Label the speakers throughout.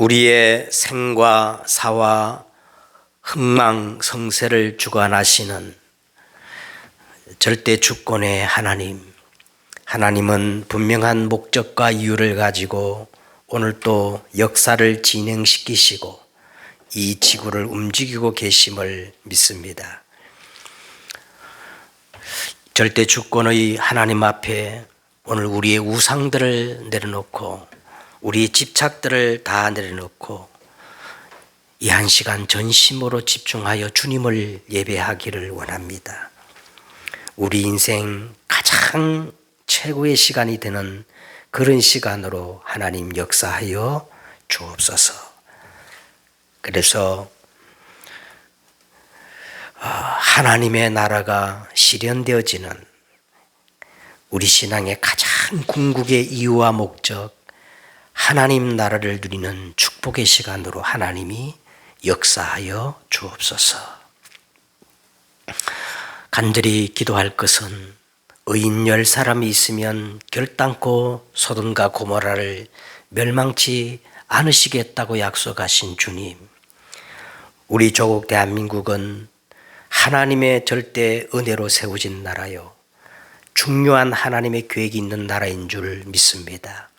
Speaker 1: 우리의 생과 사와 흥망성쇠를 주관하시는 절대 주권의 하나님은 분명한 목적과 이유를 가지고 오늘 또 역사를 진행시키시고 이 지구를 움직이고 계심을 믿습니다. 절대 주권의 하나님 앞에 오늘 우리의 우상들을 내려놓고 우리의 집착들을 다 내려놓고 이 한 시간 전심으로 집중하여 주님을 예배하기를 원합니다. 우리 인생 가장 최고의 시간이 되는 그런 시간으로 하나님 역사하여 주옵소서. 그래서 하나님의 나라가 실현되어지는 우리 신앙의 가장 궁극의 이유와 목적, 하나님 나라를 누리는 축복의 시간으로 하나님이 역사하여 주옵소서. 간절히 기도할 것은 의인 10사람이 있으면 결단코 소돔과 고모라를 멸망치 않으시겠다고 약속하신 주님, 우리 조국 대한민국은 하나님의 절대 은혜로 세워진 나라요, 중요한 하나님의 계획이 있는 나라인 줄 믿습니다.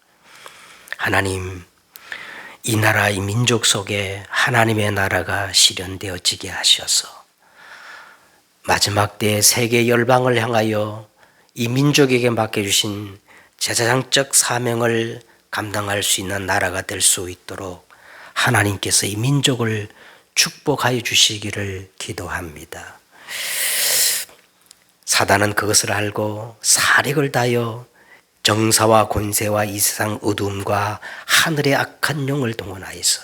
Speaker 1: 하나님, 이 나라, 이 민족 속에 하나님의 나라가 실현되어지게 하셔서 마지막 때 세계 열방을 향하여 이 민족에게 맡겨주신 제사장적 사명을 감당할 수 있는 나라가 될 수 있도록 하나님께서 이 민족을 축복하여 주시기를 기도합니다. 사단은 그것을 알고 사력을 다하여 정사와 권세와 이 세상 어두움과 하늘의 악한 영을 동원하여서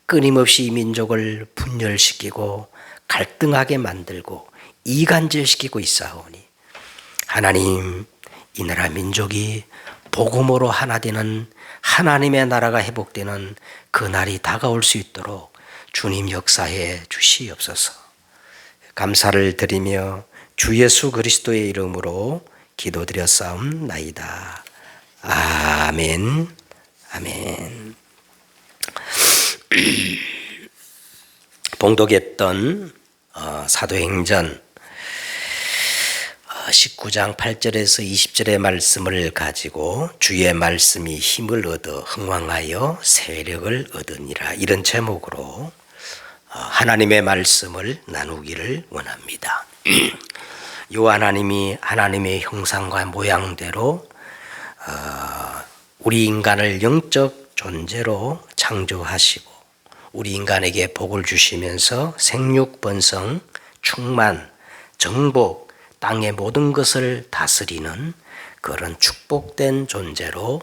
Speaker 1: 끊임없이 이 민족을 분열시키고 갈등하게 만들고 이간질시키고 있사오니 하나님, 이 나라 민족이 복음으로 하나 되는 하나님의 나라가 회복되는 그 날이 다가올 수 있도록 주님 역사해 주시옵소서. 감사를 드리며 주 예수 그리스도의 이름으로 기도드렸사옵나이다. 아멘. 아멘. 봉독했던 사도행전 19장 8절에서 20절의 말씀을 가지고 주의 말씀이 힘을 얻어 흥왕하여 세력을 얻으니라, 이런 제목으로 하나님의 말씀을 나누기를 원합니다. 요 하나님이 하나님의 형상과 모양대로 우리 인간을 영적 존재로 창조하시고 우리 인간에게 복을 주시면서 생육, 번성, 충만, 정복, 땅의 모든 것을 다스리는 그런 축복된 존재로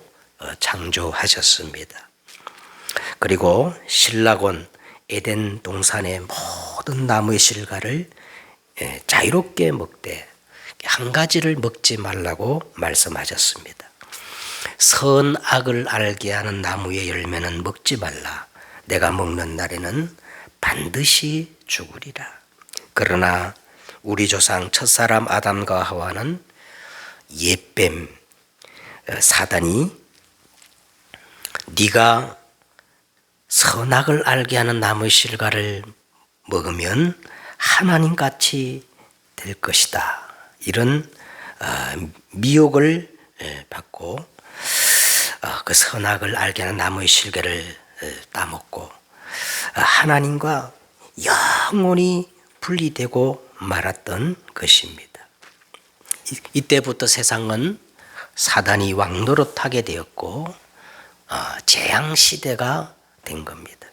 Speaker 1: 창조하셨습니다. 그리고 신라곤 에덴 동산의 모든 나무의 실과를 자유롭게 먹되 한 가지를 먹지 말라고 말씀하셨습니다. 선악을 알게 하는 나무의 열매는 먹지 말라. 내가 먹는 날에는 반드시 죽으리라. 그러나 우리 조상 첫사람 아담과 하와는 옛뱀 사단이 네가 선악을 알게 하는 나무의 실과를 먹으면 하나님같이 될 것이다, 이런 미혹을 받고 그 선악을 알게 하는 나무의 실과를 따먹고 하나님과 영원히 분리되고 말았던 것입니다. 이때부터 세상은 사단이 왕노릇하게 되었고 재앙시대가 된 겁니다.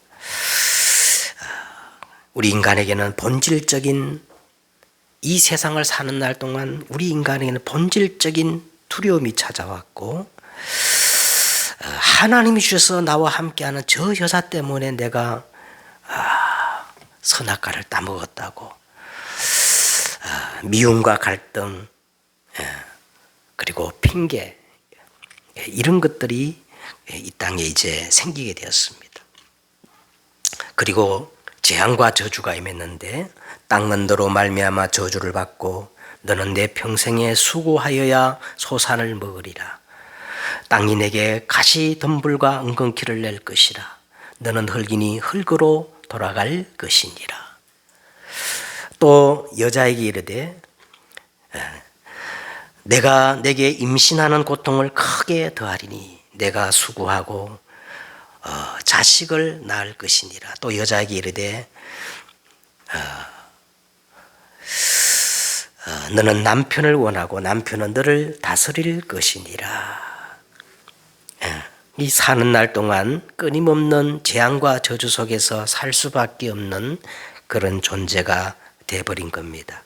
Speaker 1: 우리 인간에게는 본질적인, 이 세상을 사는 날 동안 우리 인간에게는 본질적인 두려움이 찾아왔고 하나님이 주셔서 나와 함께하는 저 여자 때문에 내가 선악과를 따먹었다고 미움과 갈등 그리고 핑계, 이런 것들이 이 땅에 이제 생기게 되었습니다. 그리고 재앙과 저주가 임했는데 땅은 너로 말미암아 저주를 받고 너는 내 평생에 수고하여야 소산을 먹으리라. 땅이 내게 가시덤불과 은근키를 낼 것이라. 너는 흙이니 흙으로 돌아갈 것이니라. 또 여자에게 이르되 내가 내게 임신하는 고통을 크게 더하리니 내가 수고하고 자식을 낳을 것이니라. 또 여자에게 이르되 너는 남편을 원하고 남편은 너를 다스릴 것이니라. 이 사는 날 동안 끊임없는 재앙과 저주 속에서 살 수밖에 없는 그런 존재가 되어버린 겁니다.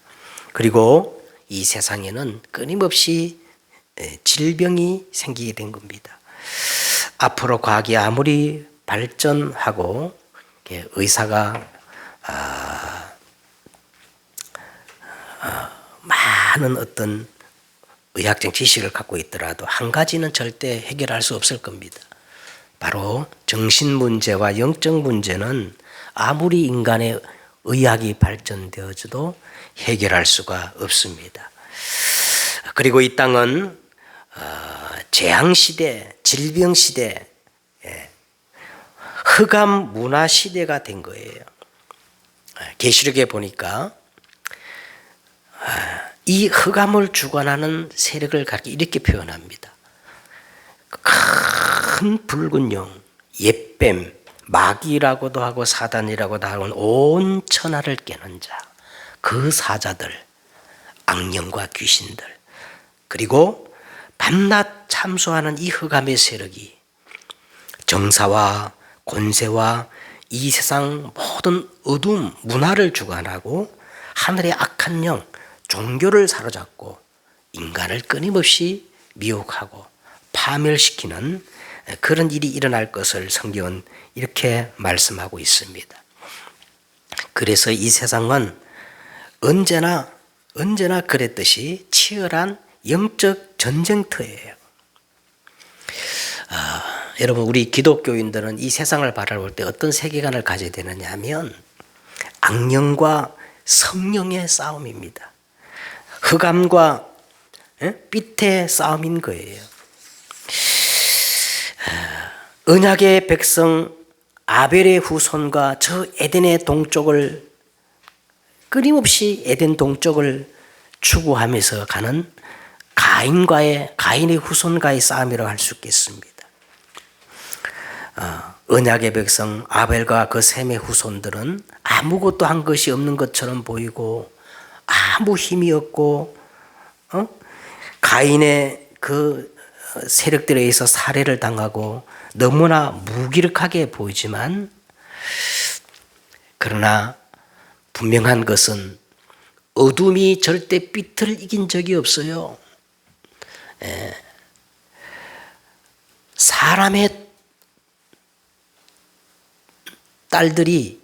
Speaker 1: 그리고 이 세상에는 끊임없이 질병이 생기게 된 겁니다. 앞으로 과학이 아무리 발전하고 의사가 많은 어떤 의학적 지식을 갖고 있더라도 한 가지는 절대 해결할 수 없을 겁니다. 바로 정신 문제와 영적 문제는 아무리 인간의 의학이 발전되어져도 해결할 수가 없습니다. 그리고 이 땅은 재앙시대, 질병시대, 흑암 문화시대가 된 거예요. 계시록에 보니까 이 흑암을 주관하는 세력을 이렇게 표현합니다. 큰 붉은 용, 옛뱀, 마귀라고도 하고 사단이라고도 하고 온 천하를 깨는 자, 그 사자들, 악령과 귀신들, 그리고 밤낮 참수하는 이 흑암의 세력이 정사와 권세와 이 세상 모든 어둠, 문화를 주관하고 하늘의 악한 영, 종교를 사로잡고 인간을 끊임없이 미혹하고 파멸시키는 그런 일이 일어날 것을 성경은 이렇게 말씀하고 있습니다. 그래서 이 세상은 언제나 그랬듯이 치열한 영적 전쟁터예요. 여러분, 우리 기독교인들은 이 세상을 바라볼 때 어떤 세계관을 가져야 되느냐 하면 악령과 성령의 싸움입니다. 흑암과 빛의 싸움인 거예요. 언약의 백성 아벨의 후손과 저 에덴의 동쪽을 끊임없이 에덴 동쪽을 추구하면서 가는 가인의 후손과의 싸움이라고 할 수 있겠습니다. 언약의 백성 아벨과 그 셈의 후손들은 아무것도 한 것이 없는 것처럼 보이고 아무 힘이 없고 가인의 그 세력들에 의해서 살해를 당하고 너무나 무기력하게 보이지만 그러나 분명한 것은 어둠이 절대 빛을 이긴 적이 없어요. 사람의 딸들이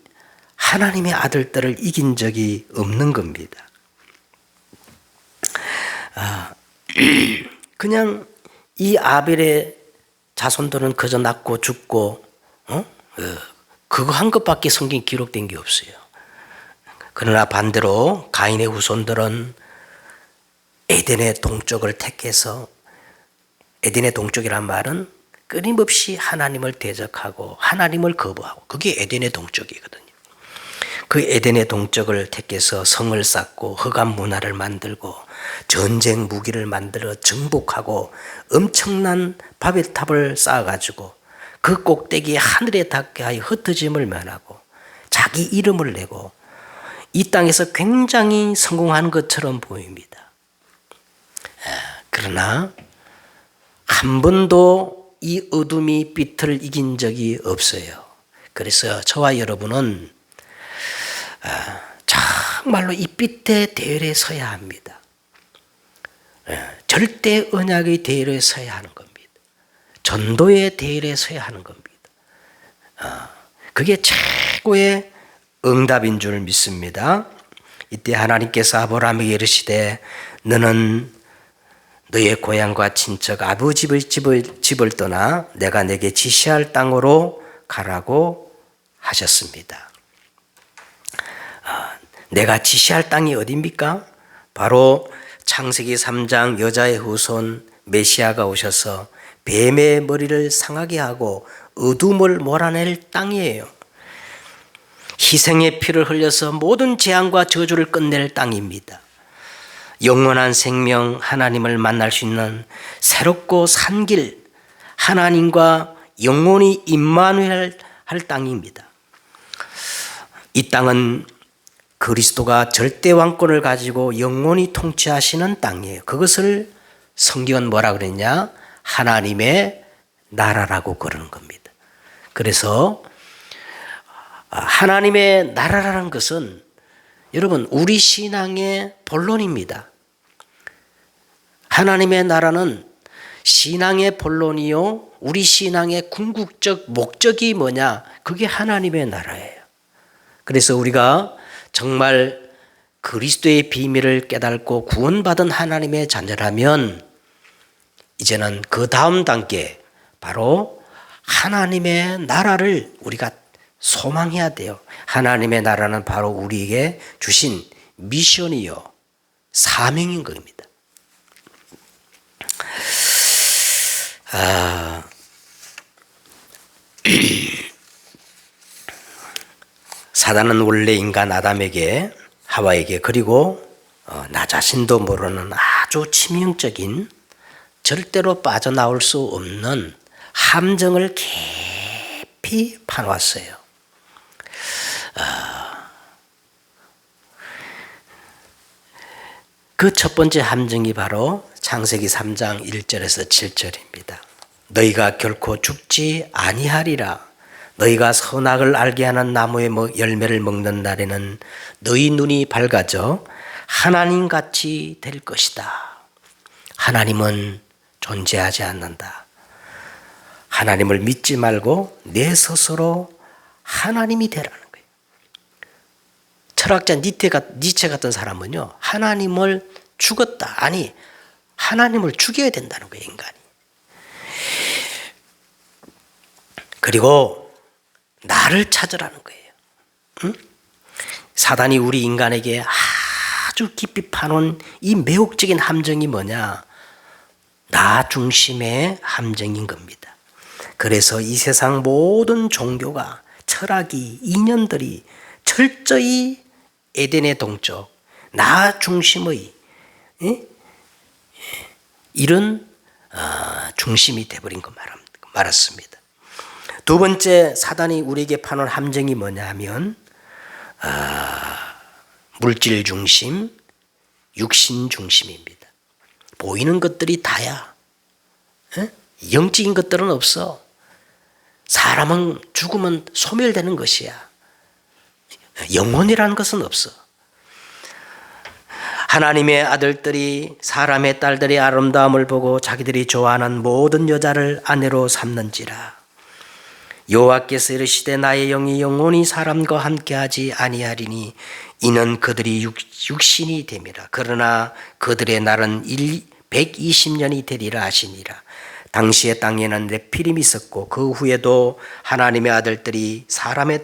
Speaker 1: 하나님의 아들들을 이긴 적이 없는 겁니다. 그냥 이 아벨의 자손들은 그저 낳고 죽고 그거 한 것밖에 성경에 기록된 게 없어요. 그러나 반대로 가인의 후손들은 에덴의 동쪽을 택해서, 에덴의 동쪽이란 말은 끊임없이 하나님을 대적하고 하나님을 거부하고, 그게 에덴의 동쪽이거든요. 그 에덴의 동쪽을 택해서 성을 쌓고 흑암 문화를 만들고 전쟁 무기를 만들어 정복하고 엄청난 바벨탑을 쌓아가지고 그 꼭대기에 하늘에 닿게 하여 흩어짐을 면하고 자기 이름을 내고 이 땅에서 굉장히 성공한 것처럼 보입니다. 그러나 한 번도 이 어둠이 빛을 이긴 적이 없어요. 그래서 저와 여러분은 정말로 이 빛의 대열에 서야 합니다. 절대 언약의 대열에 서야 하는 겁니다. 전도의 대열에 서야 하는 겁니다. 그게 최고의 응답인 줄 믿습니다. 이때 하나님께서 아브라함에게 이르시되 너는 너의 고향과 친척 아버지의 집을 떠나 내가 내게 지시할 땅으로 가라고 하셨습니다. 내가 지시할 땅이 어디입니까? 바로 창세기 3장 여자의 후손 메시아가 오셔서 뱀의 머리를 상하게 하고 어둠을 몰아낼 땅이에요. 희생의 피를 흘려서 모든 재앙과 저주를 끝낼 땅입니다. 영원한 생명, 하나님을 만날 수 있는 새롭고 산 길, 하나님과 영원히 임마누엘 할 땅입니다. 이 땅은 그리스도가 절대 왕권을 가지고 영원히 통치하시는 땅이에요. 그것을 성경은 뭐라 그랬냐? 하나님의 나라라고 그러는 겁니다. 그래서 하나님의 나라라는 것은 여러분 우리 신앙의 본론입니다. 하나님의 나라는 신앙의 본론이요, 우리 신앙의 궁극적 목적이 뭐냐? 그게 하나님의 나라예요. 그래서 우리가 정말 그리스도의 비밀을 깨닫고 구원받은 하나님의 자녀라면 이제는 그 다음 단계, 바로 하나님의 나라를 우리가 소망해야 돼요. 하나님의 나라는 바로 우리에게 주신 미션이요, 사명인 겁니다. 사단은 원래 인간 아담에게, 하와에게, 그리고 나 자신도 모르는 아주 치명적인, 절대로 빠져나올 수 없는 함정을 깊이 파놓았어요. 그 첫 번째 함정이 바로 창세기 3장 1절에서 7절입니다. 너희가 결코 죽지 아니하리라. 너희가 선악을 알게 하는 나무의 열매를 먹는 날에는 너희 눈이 밝아져 하나님같이 될 것이다. 하나님은 존재하지 않는다. 하나님을 믿지 말고 내 스스로 하나님이 되라는 거예요. 철학자 니체 같은 사람은요, 하나님을 죽었다, 아니 하나님을 죽여야 된다는 거예요, 인간이. 그리고 나를 찾으라는 거예요. 응? 사단이 우리 인간에게 아주 깊이 파놓은 이 매혹적인 함정이 뭐냐? 나 중심의 함정인 겁니다. 그래서 이 세상 모든 종교가, 철학이, 이념들이 철저히 에덴의 동쪽, 나 중심의 이런 중심이 되어버린 거 말았습니다. 두 번째 사단이 우리에게 파놓은 함정이 뭐냐 하면 물질 중심, 육신 중심입니다. 보이는 것들이 다야. 영적인 것들은 없어. 사람은 죽으면 소멸되는 것이야. 영혼이라는 것은 없어. 하나님의 아들들이, 사람의 딸들이 아름다움을 보고 자기들이 좋아하는 모든 여자를 아내로 삼는지라. 여호와께서 이르시되 나의 영이 영원히 사람과 함께하지 아니하리니 이는 그들이 육신이 됨이라. 그러나 그들의 날은 120년이 되리라 하시니라. 당시의 땅에는 네피림이 있었고 그 후에도 하나님의 아들들이 사람의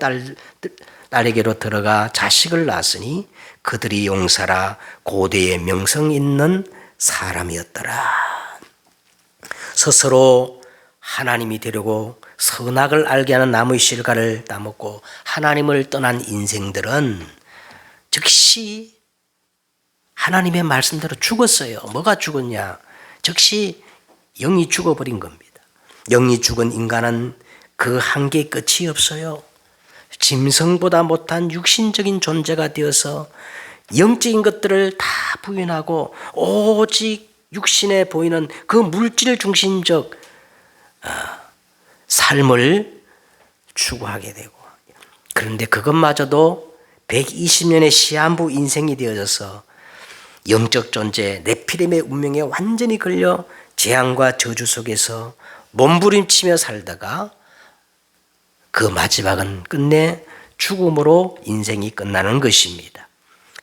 Speaker 1: 딸에게로 들어가 자식을 낳았으니 그들이 용사라 고대의 명성 있는 사람이었더라. 스스로 하나님이 되려고 선악을 알게 하는 나무의 실과를 따먹고 하나님을 떠난 인생들은 즉시 하나님의 말씀대로 죽었어요. 뭐가 죽었냐? 즉시 영이 죽어버린 겁니다. 영이 죽은 인간은 그 한계의 끝이 없어요. 짐승보다 못한 육신적인 존재가 되어서 영적인 것들을 다 부인하고 오직 육신에 보이는 그 물질 중심적 삶을 추구하게 되고, 그런데 그것마저도 120년의 시한부 인생이 되어져서 영적 존재 네피림의 운명에 완전히 걸려 재앙과 저주 속에서 몸부림치며 살다가 그 마지막은 끝내 죽음으로 인생이 끝나는 것입니다.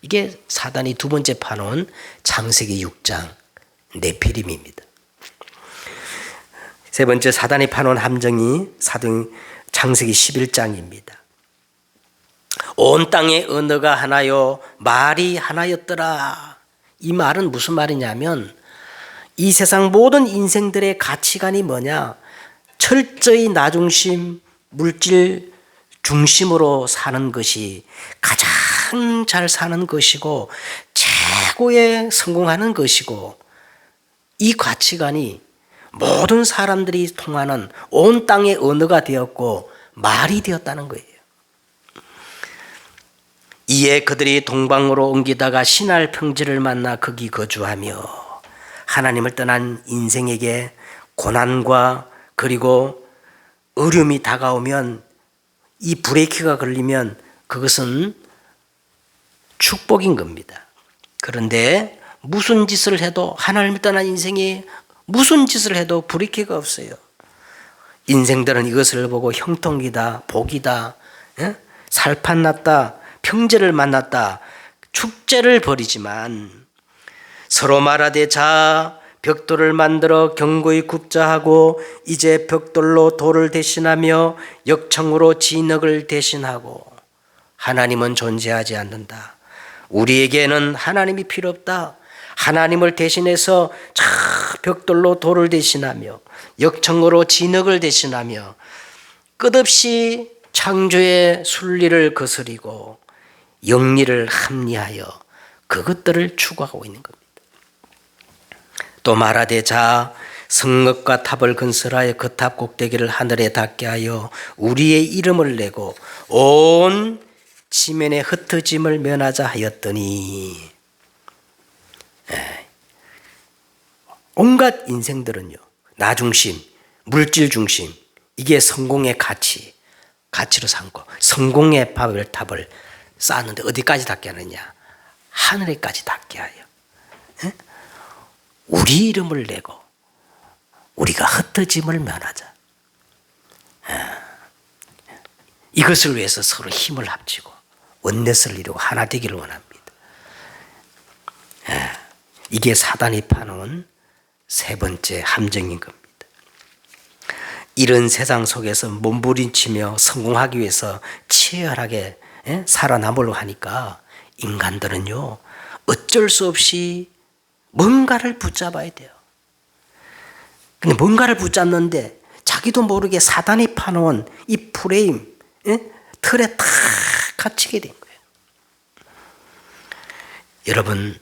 Speaker 1: 이게 사단이 두 번째 파놓은 창세기 6장 네피림입니다. 세 번째 사단이 파놓은 함정이 창세기 11장입니다. 온 땅의 언어가 하나요 말이 하나였더라. 이 말은 무슨 말이냐면 이 세상 모든 인생들의 가치관이 뭐냐? 철저히 나 중심, 물질 중심으로 사는 것이 가장 잘 사는 것이고 최고의 성공하는 것이고, 이 가치관이 모든 사람들이 통하는 온 땅의 언어가 되었고 말이 되었다는 거예요. 이에 그들이 동방으로 옮기다가 신할 평지를 만나 거기 거주하며, 하나님을 떠난 인생에게 고난과 그리고 어려움이 다가오면, 이 브레이크가 걸리면 그것은 축복인 겁니다. 그런데 무슨 짓을 해도, 하나님을 떠난 인생이 무슨 짓을 해도 브레이크가 없어요. 인생들은 이것을 보고 형통이다, 복이다, 살판났다, 평제를 만났다, 축제를 벌이지만, 서로 말하되 자 벽돌을 만들어 견고히 굽자 하고, 이제 벽돌로 돌을 대신하며 역청으로 진흙을 대신하고. 하나님은 존재하지 않는다. 우리에게는 하나님이 필요 없다. 하나님을 대신해서 저 벽돌로 돌을 대신하며 역청으로 진흙을 대신하며 끝없이 창조의 순리를 거스리고 영리를 합리하여 그것들을 추구하고 있는 겁니다. 또 말하되 자 성읍과 탑을 건설하여 그 탑 꼭대기를 하늘에 닿게 하여 우리의 이름을 내고 온 지면의 흩어짐을 면하자 하였더니, 온갖 인생들은요, 나 중심, 물질 중심, 이게 성공의 가치로 삼고 성공의 바벨탑을 쌓았는데 어디까지 닿게 하느냐? 하늘에까지 닿게 하여 우리 이름을 내고 우리가 흩어짐을 면하자. 이것을 위해서 서로 힘을 합치고 원넷을 이루고 하나 되기를 원합니다. 이게 사단이 파놓은 세 번째 함정인 겁니다. 이런 세상 속에서 몸부림치며 성공하기 위해서 치열하게 살아남으려고 하니까 인간들은요, 어쩔 수 없이 뭔가를 붙잡아야 돼요. 근데 뭔가를 붙잡는데 자기도 모르게 사단이 파놓은 이 프레임, 틀에 탁 갇히게 된 거예요. 여러분,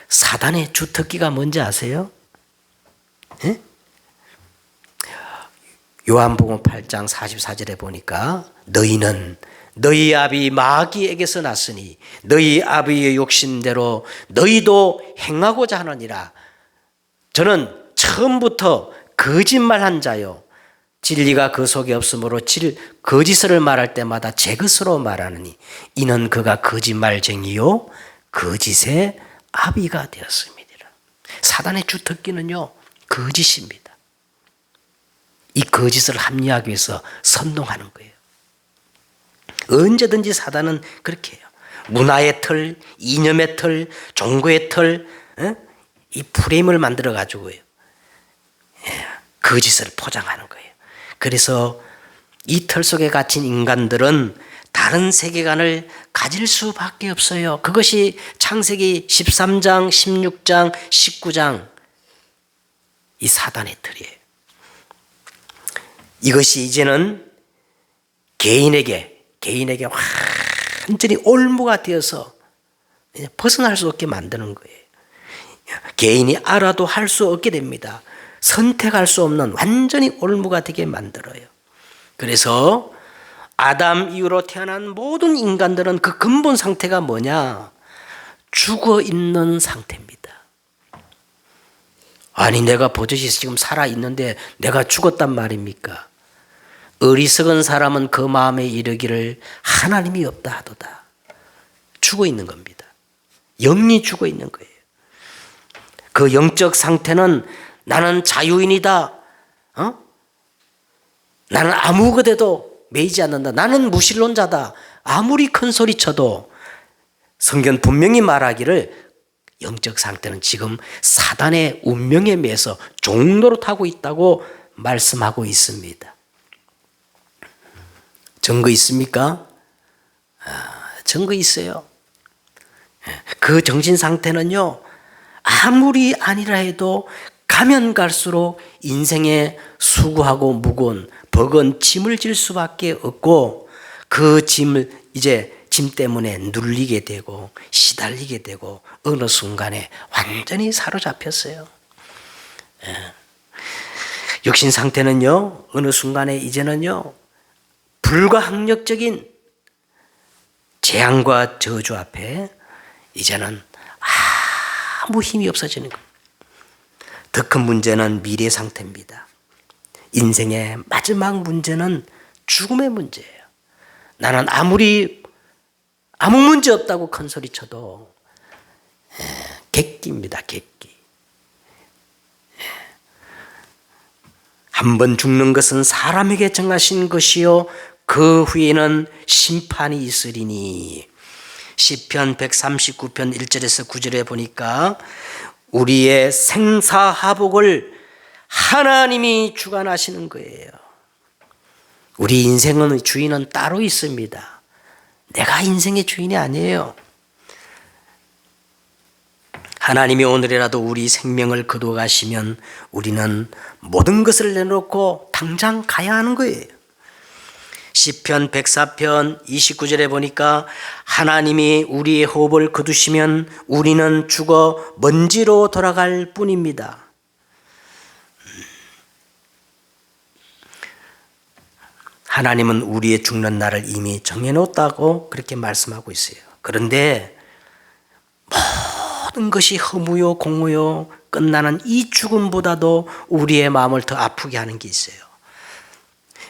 Speaker 1: 사단의 주특기가 뭔지 아세요? 요한복음 8장 44절에 보니까 너희는 너희 아비 마귀에게서 났으니 너희 아비의 욕심대로 너희도 행하고자 하느니라. 저는 처음부터 거짓말한 자요, 진리가 그 속에 없으므로 거짓을 말할 때마다 제 것으로 말하느니 이는 그가 거짓말쟁이요 거짓의 아비가 되었습니다. 사단의 주특기는요, 거짓입니다. 이 거짓을 합리화하기 위해서 선동하는 거예요. 언제든지 사단은 그렇게 해요. 문화의 틀, 이념의 틀, 종교의 틀, 이 프레임을 만들어 가지고요, 거짓을 포장하는 거예요. 그래서 이 틀 속에 갇힌 인간들은 다른 세계관을 가질 수밖에 없어요. 그것이 창세기 13장, 16장, 19장 이 사단의 틀이에요. 이것이 이제는 개인에게 완전히 올무가 되어서 벗어날 수 없게 만드는 거예요. 개인이 알아도 할 수 없게 됩니다. 선택할 수 없는 완전히 올무가 되게 만들어요. 그래서 아담 이후로 태어난 모든 인간들은 그 근본 상태가 뭐냐? 죽어 있는 상태입니다. 아니, 내가 버젓이 지금 살아 있는데 내가 죽었단 말입니까? 어리석은 사람은 그 마음에 이르기를 하나님이 없다 하도다. 죽어 있는 겁니다. 영이 죽어 있는 거예요. 그 영적 상태는 나는 자유인이다. 나는 아무것에도 매이지 않는다. 나는 무신론자다. 아무리 큰 소리 쳐도 성경 분명히 말하기를 영적 상태는 지금 사단의 운명에 매서 종노릇하고 있다고 말씀하고 있습니다. 증거 있습니까? 증거 있어요. 그 정신 상태는요, 아무리 아니라 해도 가면 갈수록 인생에 수고하고 무거운 버거운 짐을 질 수밖에 없고 그 짐을 이제 짐 때문에 눌리게 되고 시달리게 되고 어느 순간에 완전히 사로잡혔어요. 육신 상태는요, 어느 순간에 이제는요, 불가항력적인 재앙과 저주 앞에 이제는 아무 힘이 없어지는 거예요. 더 큰 문제는 미래 상태입니다. 인생의 마지막 문제는 죽음의 문제예요. 나는 아무리 아무 문제 없다고 큰 소리 쳐도 객기입니다. 객기. 한 번 죽는 것은 사람에게 정하신 것이요 그 후에는 심판이 있으리니. 시편 139편 1절에서 9절에 보니까 우리의 생사하복을 하나님이 주관하시는 거예요. 우리 인생의 주인은 따로 있습니다. 내가 인생의 주인이 아니에요. 하나님이 오늘이라도 우리 생명을 거둬가시면 우리는 모든 것을 내놓고 당장 가야 하는 거예요. 시편 104편 29절에 보니까 하나님이 우리의 호흡을 거두시면 우리는 죽어 먼지로 돌아갈 뿐입니다. 하나님은 우리의 죽는 날을 이미 정해놓았다고 그렇게 말씀하고 있어요. 그런데 모든 것이 허무요 공허요 끝나는 이 죽음보다도 우리의 마음을 더 아프게 하는 게 있어요.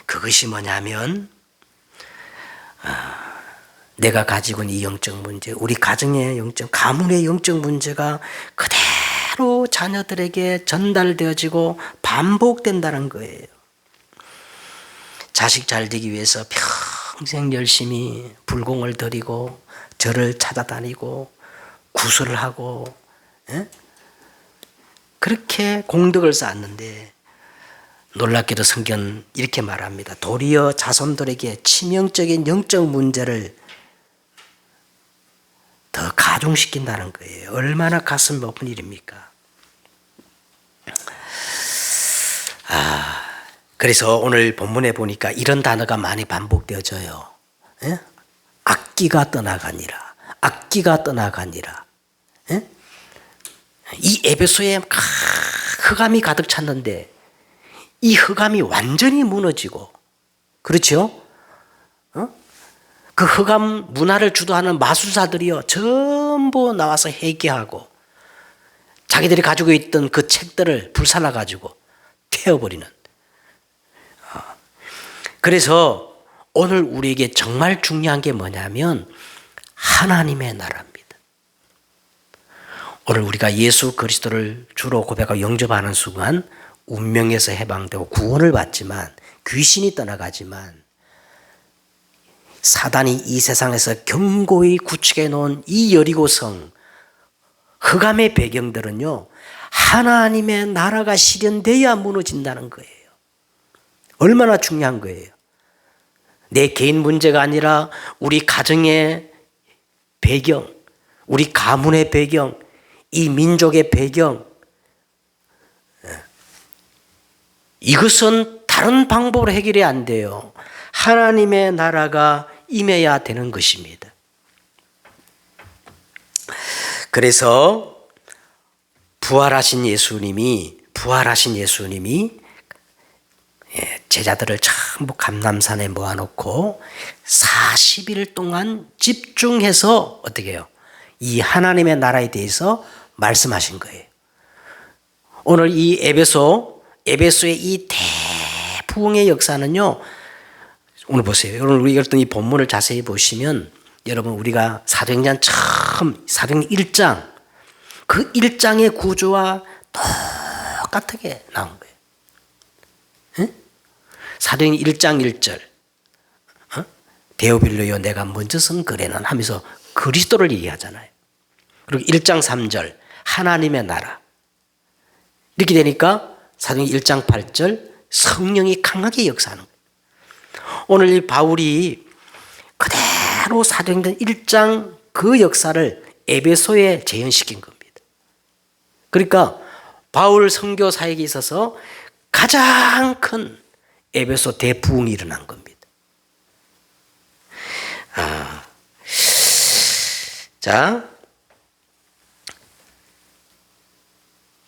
Speaker 1: 그것이 뭐냐면 내가 가지고 있는 이 영적 문제, 우리 가정의 영적, 가문의 영적 문제가 그대로 자녀들에게 전달되어지고 반복된다는 거예요. 자식 잘 되기 위해서 평생 열심히 불공을 들이고 절을 찾아다니고 구슬을 하고 그렇게 공덕을 쌓았는데 놀랍게도 성경은 이렇게 말합니다. 도리어 자손들에게 치명적인 영적 문제를 더 가중시킨다는 거예요. 얼마나 가슴 아픈 일입니까? 그래서 오늘 본문에 보니까 이런 단어가 많이 반복되어져요. 악기가 떠나가니라. 악기가 떠나가니라. 이 에베소에 흑암이 가득 찼는데 이 흑암이 완전히 무너지고, 그렇죠? 그 흑암 문화를 주도하는 마술사들이요 전부 나와서 회개하고 자기들이 가지고 있던 그 책들을 불살라가지고 태워버리는. 그래서 오늘 우리에게 정말 중요한 게 뭐냐면 하나님의 나라입니다. 오늘 우리가 예수 그리스도를 주로 고백하고 영접하는 순간 운명에서 해방되고 구원을 받지만, 귀신이 떠나가지만, 사단이 이 세상에서 견고히 구축해 놓은 이 여리고성 흑암의 배경들은요 하나님의 나라가 실현돼야 무너진다는 거예요. 얼마나 중요한 거예요. 내 개인 문제가 아니라 우리 가정의 배경, 우리 가문의 배경, 이 민족의 배경, 이것은 다른 방법으로 해결이 안 돼요. 하나님의 나라가 임해야 되는 것입니다. 그래서 부활하신 예수님이 제자들을 전부 감람산에 모아놓고 40일 동안 집중해서 어떻게 해요? 이 하나님의 나라에 대해서 말씀하신 거예요. 오늘 이 에베소의 이 대부흥의 역사는요, 오늘 보세요. 오늘 우리가 어떤 이 본문을 자세히 보시면 여러분 우리가 사도행전 처음 사도행전 1장 그 1장의 구조와 똑같게 나온 거예요. 사도행전 1장 1절 데오빌로여 내가 먼저 쓴 글에는 하면서 그리스도를 얘기하잖아요. 그리고 1장 3절 하나님의 나라 이렇게 되니까 사도행전 1장 8절 성령이 강하게 역사하는 거예요. 오늘 이 바울이 그대로 사도행전 1장 그 역사를 에베소에 재현시킨 겁니다. 그러니까 바울 선교 사역에 있어서 가장 큰 에베소 대부흥이 일어난 겁니다. 자,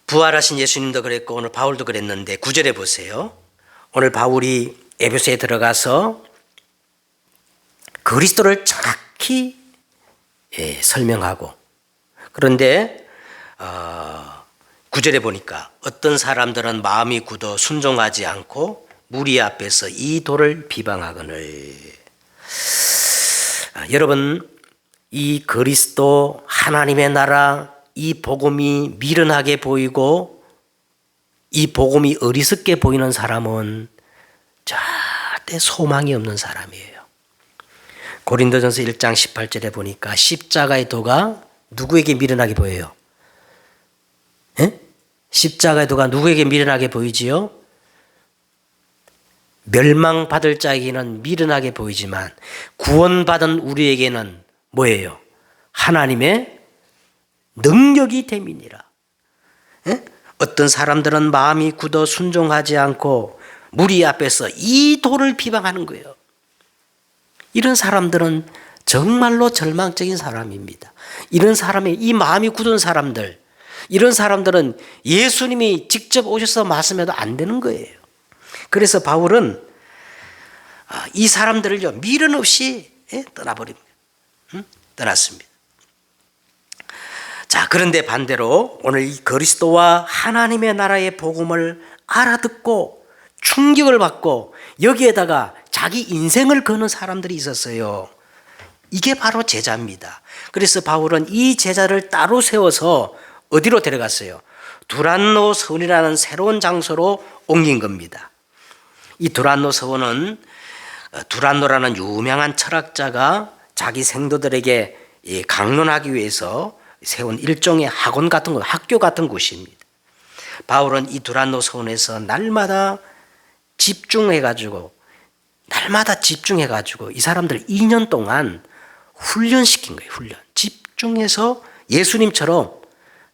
Speaker 1: 부활하신 예수님도 그랬고 오늘 바울도 그랬는데 9절에 보세요. 오늘 바울이 에베소에 들어가서 그리스도를 정확히 설명하고, 그런데 9절에 보니까 어떤 사람들은 마음이 굳어 순종하지 않고 무리 앞에서 이 도를 비방하거늘. 여러분, 이 그리스도 하나님의 나라, 이 복음이 미련하게 보이고 이 복음이 어리석게 보이는 사람은 절대 소망이 없는 사람이에요. 고린도전서 1장 18절에 보니까 십자가의 도가 누구에게 미련하게 보여요? 에? 십자가의 도가 누구에게 미련하게 보이지요? 멸망받을 자에게는 미련하게 보이지만 구원받은 우리에게는 뭐예요? 하나님의 능력이 됨이니라. 어떤 사람들은 마음이 굳어 순종하지 않고 무리 앞에서 이 도를 비방하는 거예요. 이런 사람들은 정말로 절망적인 사람입니다. 이런 사람이, 이 마음이 굳은 사람들, 이런 사람들은 예수님이 직접 오셔서 말씀해도 안 되는 거예요. 그래서 바울은 이 사람들을요, 미련 없이 떠나버립니다. 떠났습니다. 자, 그런데 반대로 오늘 이 그리스도와 하나님의 나라의 복음을 알아듣고 충격을 받고 여기에다가 자기 인생을 거는 사람들이 있었어요. 이게 바로 제자입니다. 그래서 바울은 이 제자를 따로 세워서 어디로 데려갔어요? 두란노 서원이라는 새로운 장소로 옮긴 겁니다. 이 두란노 서원은 두란노라는 유명한 철학자가 자기 생도들에게 강론하기 위해서 세운 일종의 학원 같은 곳, 학교 같은 곳입니다. 바울은 이 두란노 서원에서 날마다 집중해가지고 이 사람들 2년 동안 훈련시킨 거예요. 집중해서 예수님처럼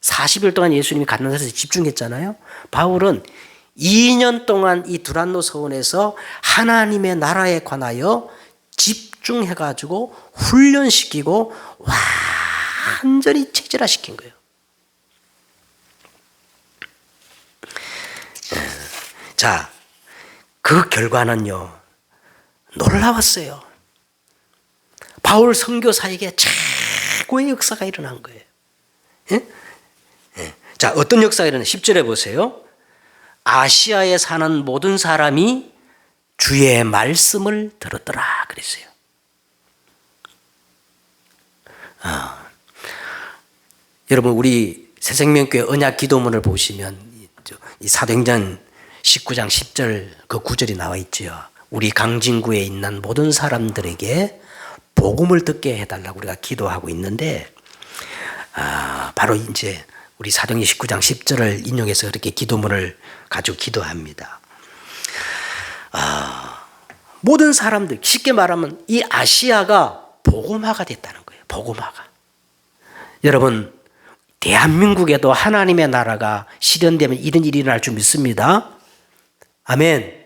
Speaker 1: 40일 동안 예수님이 갖는 데서 집중했잖아요. 바울은 2년 동안 이 두란노 서원에서 하나님의 나라에 관하여 집중해가지고 훈련시키고 완전히 체질화시킨 거예요. 자, 그 결과는요, 놀라웠어요. 바울 선교 사역에 최고의 역사가 일어난 거예요. 자, 어떤 역사가 일어나? 10절에 보세요. 아시아에 사는 모든 사람이 주의 말씀을 들었더라 그랬어요. 여러분, 우리 새생명교회 언약 기도문을 보시면 이 사도행전 19장 10절 그 9절이 나와 있죠. 우리 강진구에 있는 모든 사람들에게 복음을 듣게 해달라고 우리가 기도하고 있는데, 바로 이제 우리 사도행전 19장 10절을 인용해서 그렇게 기도문을 가지고 기도합니다. 모든 사람들, 쉽게 말하면 이 아시아가 복음화가 됐다는 거예요. 복음화가. 여러분, 대한민국에도 하나님의 나라가 실현되면 이런 일이 일어날 줄 믿습니다. 아멘.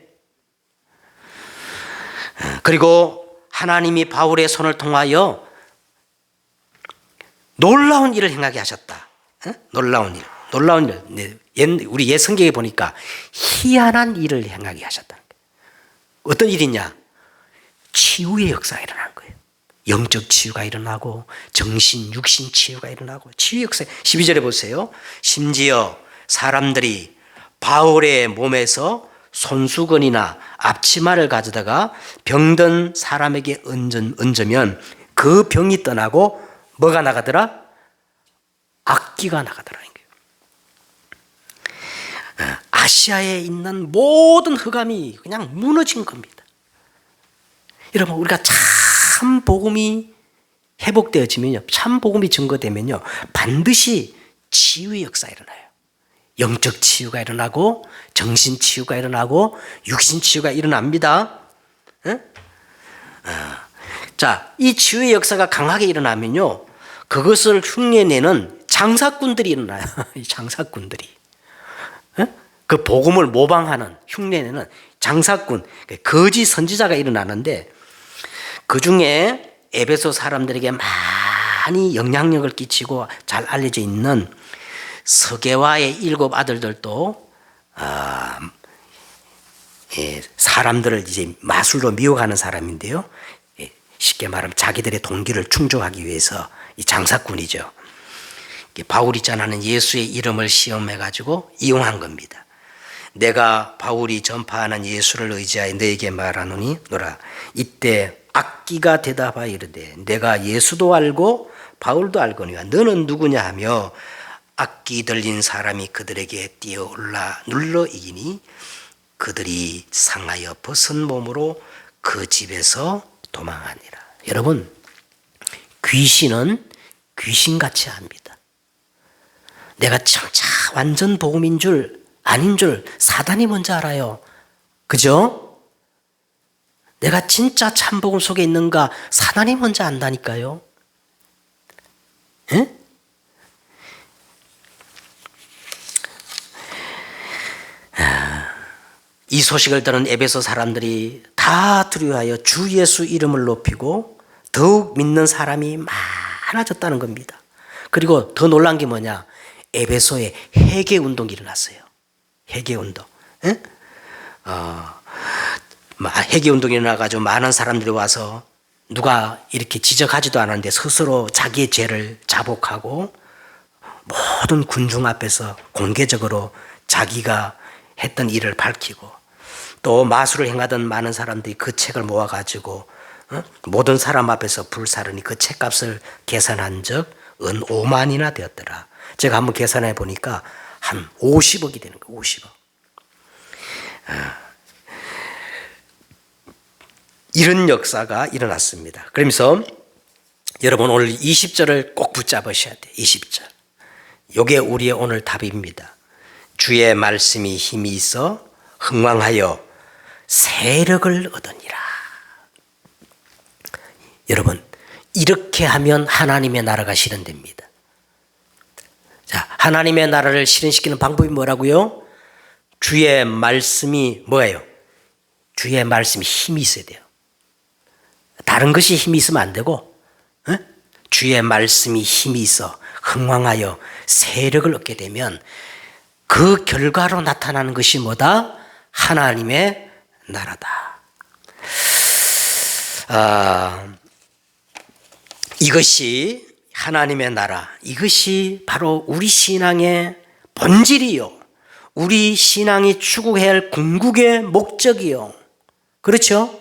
Speaker 1: 그리고 하나님이 바울의 손을 통하여 놀라운 일을 행하게 하셨다. 놀라운 일. 우리 옛 성경에 보니까 희한한 일을 행하게 하셨다. 어떤 일이냐? 치유의 역사가 일어난 거예요. 영적 치유가 일어나고 정신, 육신 치유가 일어나고 치유 역사. 12절에 보세요. 심지어 사람들이 바울의 몸에서 손수건이나 앞치마를 가져다가 병든 사람에게 얹으면 그 병이 떠나고 뭐가 나가더라? 악기가 나가더라는 거예요. 아시아에 있는 모든 흑암이 그냥 무너진 겁니다. 여러분, 우리가 참 복음이 회복되어지면요, 참 복음이 증거되면요, 반드시 치유의 역사가 일어나요. 영적 치유가 일어나고 정신 치유가 일어나고 육신 치유가 일어납니다. 자, 이 치유의 역사가 강하게 일어나면요, 그것을 흉내내는 장사꾼들이 일어나요. 이 장사꾼들이. 그 복음을 모방하는 흉내내는 장사꾼, 거짓 선지자가 일어나는데 그 중에 에베소 사람들에게 많이 영향력을 끼치고 잘 알려져 있는 서게와의 7 아들들도 사람들을 이제 마술로 미혹하는 사람인데요. 쉽게 말하면 자기들의 동기를 충족하기 위해서 이 장사꾼이죠. 바울이 전하는 예수의 이름을 시험해 가지고 이용한 겁니다. 내가 바울이 전파하는 예수를 의지하여 너에게 말하노니 노라. 이때 악기가 대답하여 이르되 내가 예수도 알고 바울도 알거니와 너는 누구냐 하며 악기 들린 사람이 그들에게 뛰어올라 눌러 이기니 그들이 상하여 벗은 몸으로 그 집에서 도망하니라. 여러분, 귀신은 귀신같이 합니다. 내가 진짜 완전 복음인 줄 아닌 줄 사단이 먼저 알아요. 그죠? 내가 진짜 참복음 속에 있는가 사단이 먼저 안다니까요. 에? 이 소식을 들은 에베소 사람들이 다 두려워하여 주 예수 이름을 높이고 더욱 믿는 사람이 많아졌다는 겁니다. 그리고 더 놀란 게 뭐냐? 에베소에 회개 운동이 일어났어요. 회개 운동. 회개 운동이 일어나가지고 많은 사람들이 와서 누가 이렇게 지적하지도 않았는데 스스로 자기의 죄를 자복하고 모든 군중 앞에서 공개적으로 자기가 했던 일을 밝히고 또 마술을 행하던 많은 사람들이 그 책을 모아가지고 모든 사람 앞에서 불사르니 그 책값을 계산한 적 은 5만이나 되었더라. 제가 한번 계산해 보니까 한 50억이 되는 거예요. 50억. 이런 역사가 일어났습니다. 그러면서 여러분 오늘 20절을 꼭 붙잡으셔야 돼요. 20절. 이게 우리의 오늘 답입니다. 주의 말씀이 힘이 있어 흥왕하여 세력을 얻으니라. 여러분, 이렇게 하면 하나님의 나라가 실현됩니다. 자, 하나님의 나라를 실현시키는 방법이 뭐라고요? 주의 말씀이 뭐예요? 주의 말씀이 힘이 있어야 돼요. 다른 것이 힘이 있으면 안 되고, 주의 말씀이 힘이 있어 흥왕하여 세력을 얻게 되면 그 결과로 나타나는 것이 뭐다? 하나님의 나라다. 이것이 하나님의 나라, 이것이 바로 우리 신앙의 본질이요. 우리 신앙이 추구해야 할 궁극의 목적이요. 그렇죠?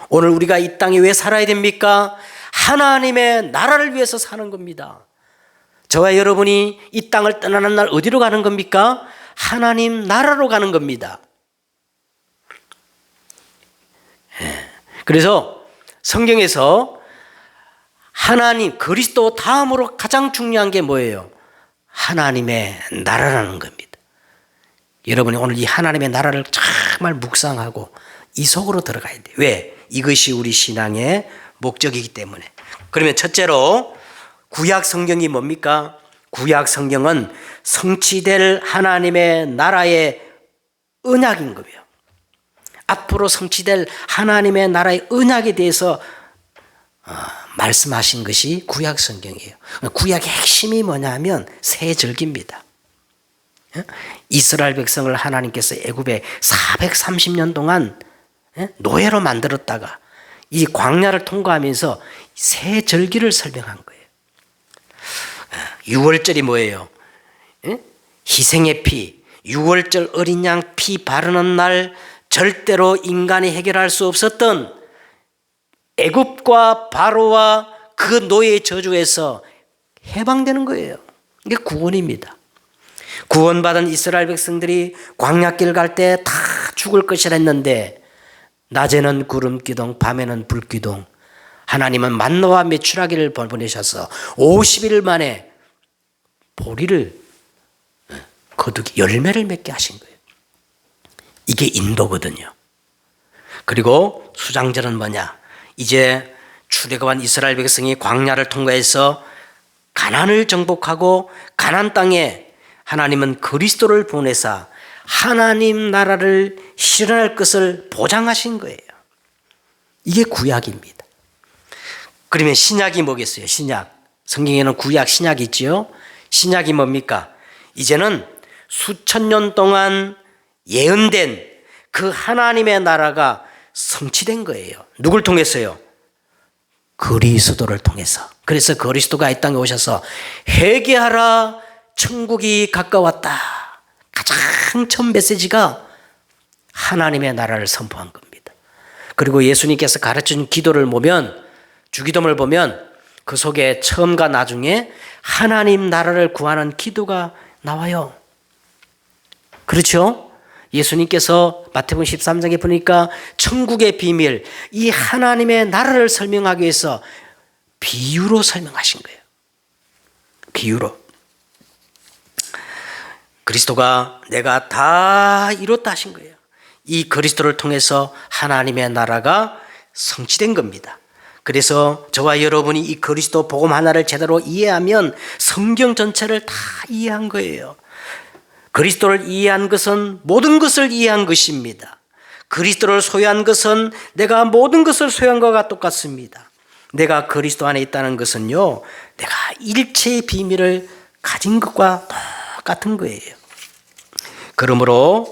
Speaker 1: 오늘 우리가 이 땅에 왜 살아야 됩니까? 하나님의 나라를 위해서 사는 겁니다. 저와 여러분이 이 땅을 떠나는 날 어디로 가는 겁니까? 하나님 나라로 가는 겁니다. 그래서 성경에서 하나님, 그리스도 다음으로 가장 중요한 게 뭐예요? 하나님의 나라라는 겁니다. 여러분이 오늘 이 하나님의 나라를 정말 묵상하고 이 속으로 들어가야 돼요. 왜? 이것이 우리 신앙의 목적이기 때문에. 그러면 첫째로 구약 성경이 뭡니까? 구약 성경은 성취될 하나님의 나라의 언약인 거예요. 앞으로 성취될 하나님의 나라의 언약에 대해서 말씀하신 것이 구약 성경이에요. 구약의 핵심이 뭐냐면 새 절기입니다. 이스라엘 백성을 하나님께서 애굽에 430년 동안 노예로 만들었다가 이 광야를 통과하면서 새 절기를 설명한 거예요. 6월절이 뭐예요? 희생의 피, 6월절 어린 양 피 바르는 날 절대로 인간이 해결할 수 없었던 애굽과 바로와 그 노예의 저주에서 해방되는 거예요. 이게 구원입니다. 구원받은 이스라엘 백성들이 광야길 갈 때 다 죽을 것이라 했는데 낮에는 구름 기둥, 밤에는 불 기둥, 하나님은 만나와 메추라기를 보내셔서 50일 만에 보리를 거두기 열매를 맺게 하신 거예요. 이게 인도거든요. 그리고 수장절은 뭐냐? 이제 출애굽한 이스라엘 백성이 광야를 통과해서 가나안을 정복하고 가나안 땅에 하나님은 그리스도를 보내사 하나님 나라를 실현할 것을 보장하신 거예요. 이게 구약입니다. 그러면 신약이 뭐겠어요? 신약. 성경에는 구약, 신약이 있지요. 신약이 뭡니까? 이제는 수천 년 동안 예언된 그 하나님의 나라가 성취된 거예요. 누굴 통해서요? 그리스도를 통해서. 그래서 그리스도가 이 땅에 오셔서 회개하라, 천국이 가까웠다. 가장 첫 메시지가 하나님의 나라를 선포한 겁니다. 그리고 예수님께서 가르친 기도를 보면, 주기도문을 보면 그 속에 처음과 나중에 하나님 나라를 구하는 기도가 나와요. 그렇죠? 예수님께서 마태복음 13장에 보니까 천국의 비밀, 이 하나님의 나라를 설명하기 위해서 비유로 설명하신 거예요. 비유로. 그리스도가 내가 다 이뤘다 하신 거예요. 이 그리스도를 통해서 하나님의 나라가 성취된 겁니다. 그래서 저와 여러분이 이 그리스도 복음 하나를 제대로 이해하면 성경 전체를 다 이해한 거예요. 그리스도를 이해한 것은 모든 것을 이해한 것입니다. 그리스도를 소유한 것은 내가 모든 것을 소유한 것과 똑같습니다. 내가 그리스도 안에 있다는 것은요, 내가 일체의 비밀을 가진 것과 똑같은 거예요. 그러므로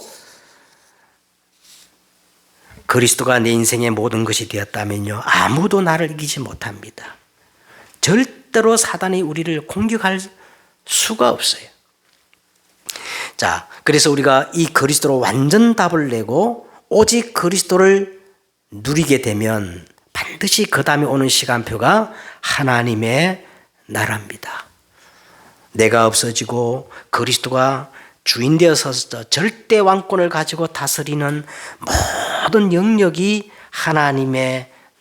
Speaker 1: 그리스도가 내 인생의 모든 것이 되었다면요, 아무도 나를 이기지 못합니다. 절대로 사단이 우리를 공격할 수가 없어요. 자, 그래서 우리가 이 그리스도로 완전 답을 내고 오직 그리스도를 누리게 되면 반드시 그 다음에 오는 시간표가 하나님의 나라입니다. 내가 없어지고 그리스도가 주인 되어서 절대 왕권을 가지고 다스리는 모든 영역이 하나님의